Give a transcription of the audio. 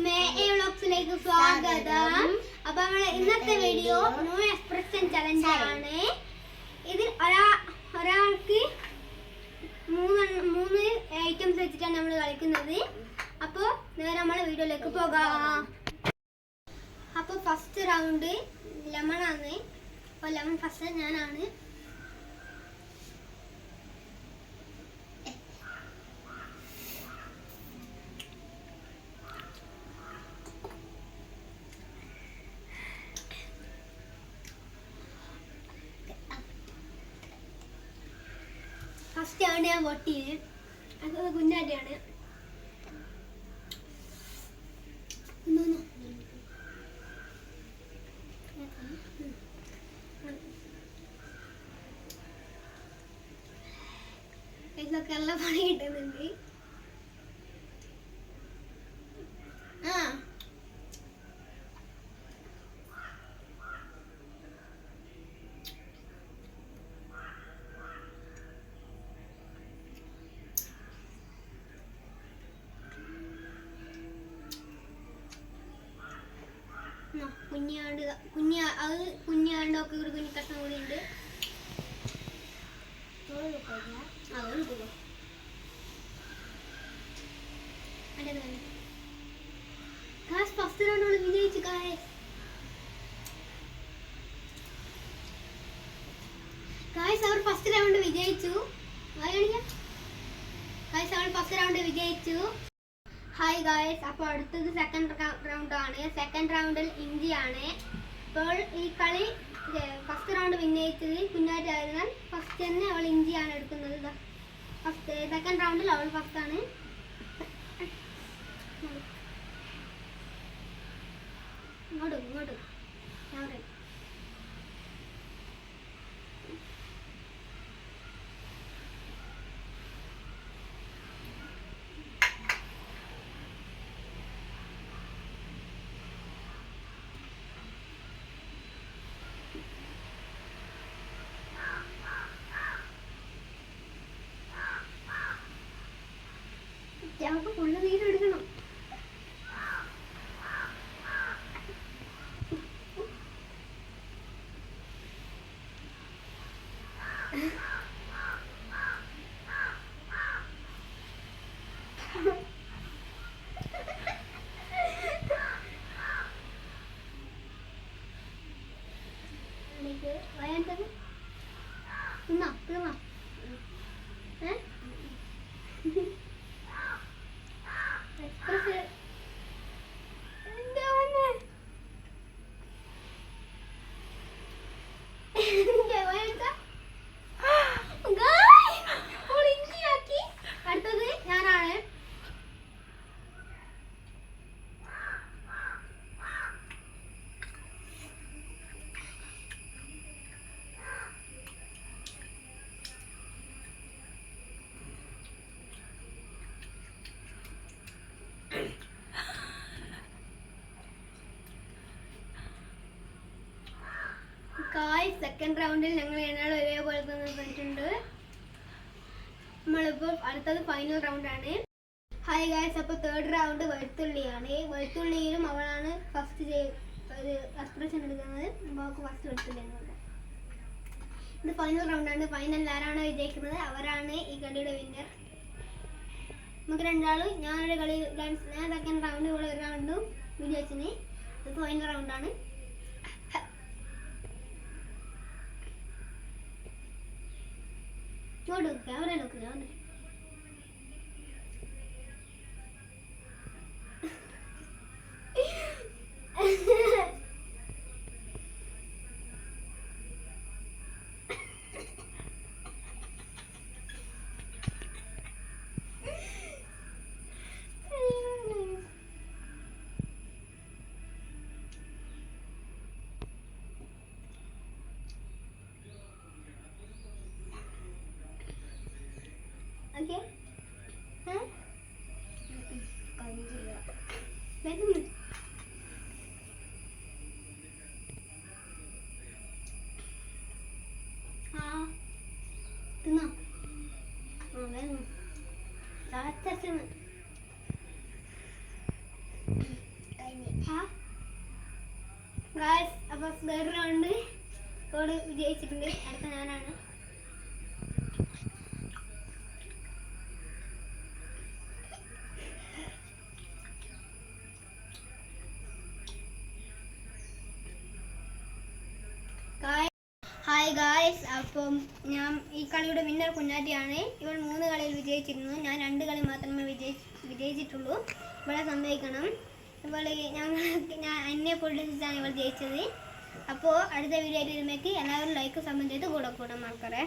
എല്ലാവർക്കും വ്ളോഗ്സിലേക്ക് സ്വാഗതം. അപ്പൊ നമ്മളെ ഇന്നത്തെ വീഡിയോ നോ എക്സ്പ്രഷൻ ചലഞ്ച് ആണ്. ഇതിൽ ഒരാൾക്ക് മൂന്ന് ഐറ്റംസ് വെച്ചിട്ടാണ് നമ്മൾ കളിക്കുന്നത്. അപ്പോൾ നേരെ നമ്മളെ വീഡിയോയിലേക്ക് പോകാം. അപ്പോൾ ഫസ്റ്റ് റൗണ്ട് ലെമൺ ആണ്. അപ്പോൾ ലെമൺ ഫസ്റ്റ് ഞാനാണ്. ഫസ്റ്റ് ആണ് ഞാൻ പൊട്ടിയത്. അത് കുഞ്ഞാട്ടിയാണ്. ഇതൊക്കെ നല്ല പണി കിട്ടുന്നുണ്ട്. കുഞ്ഞാണ്ടൊക്കെ ഒരു കുഞ്ഞു കഷ്ണം കൂടി ഉണ്ട്. ഫസ്റ്റ് റൗണ്ട് വിജയിച്ചു. അവർ ഫസ്റ്റ് റൗണ്ട് വിജയിച്ചു. ഹായ് ഗായ്സ്, അപ്പോൾ അടുത്തത് സെക്കൻഡ് റൗണ്ട് ആണ്. സെക്കൻഡ് റൗണ്ടിൽ ഇന്ത്യയാണ്. അപ്പോൾ ഈ കളി ഫസ്റ്റ് റൗണ്ട് വിജയിച്ചത് കുഞ്ഞാറ്റായിരുന്നാൽ ഫസ്റ്റ് തന്നെ അവൾ ഇന്ത്യയാണ് എടുക്കുന്നത്. ഫസ്റ്റ് സെക്കൻഡ് റൗണ്ടിൽ അവൾ ഫസ്റ്റ് ആണ്. ഇങ്ങോട്ട് ഞങ്ങൾക്ക് ഫുള്ള് നീരെടുക്കണം. വയണ്ടത് അടുത്തത് ഞാനാണ്. സെക്കൻഡ് റൗണ്ടിൽ ഞങ്ങൾ ഏനാൾ ഒരേപോലെ തന്നെ പറഞ്ഞിട്ടുണ്ട്. നമ്മളിപ്പോൾ അടുത്തത് ഫൈനൽ റൗണ്ടാണ്. ഹായ് ഗായ്സ്, അപ്പോൾ തേർഡ് റൗണ്ട് വെളുത്തുള്ളിയാണ്. വെളുത്തുള്ളിയിലും അവളാണ് ഫസ്റ്റ് ഒരു എക്സ്പ്രഷൻ എടുക്കുന്നത്. നമുക്ക് ഫസ്റ്റ് വെളുത്തുള്ളിയാണ്. ഇത് ഫൈനൽ റൗണ്ടാണ്. ഫൈനൽ ആരാണ് വിജയിക്കുന്നത് അവരാണ് ഈ കളിയുടെ വിന്നർ. നമുക്ക് രണ്ടാളും ഞാനൊരു കളി ഞാൻ സെക്കൻഡ് റൗണ്ട് ഇവിടെ ഒരു റൗണ്ടും വിജയിച്ചിന്. ഇത് ഫൈനൽ റൗണ്ടാണ്. ക്യാമറ നോക്കുക. അപ്പോൾ തേർഡ് റൗണ്ട് ഓട് വിജയിച്ചിട്ടുണ്ട്. അടുത്ത ഞാനാണ്. ഹായ് ഗായ്സ്, അപ്പം ഞാൻ ഈ കളിയുടെ വിന്നർ കുഞ്ഞാറ്റിയാണ്. ഇവൾ 3 കളിയിൽ വിജയിച്ചിരുന്നു. ഞാൻ 2 കളി മാത്രമേ വിജയിച്ചിട്ടുള്ളൂ. ഇവിടെ സമ്മതിക്കണം, ഇവൾ എന്നെ പൊളിച്ചാണ് ഇവൾ ജയിച്ചത്. അപ്പോൾ അടുത്ത വീഡിയോ ആയിട്ട് വരുമ്പോഴേക്ക് എല്ലാവരും ലൈക്ക് സബ്സ്ക്രൈബ് ചെയ്ത് കൂടെ കൂടാൻ മറക്കറേ.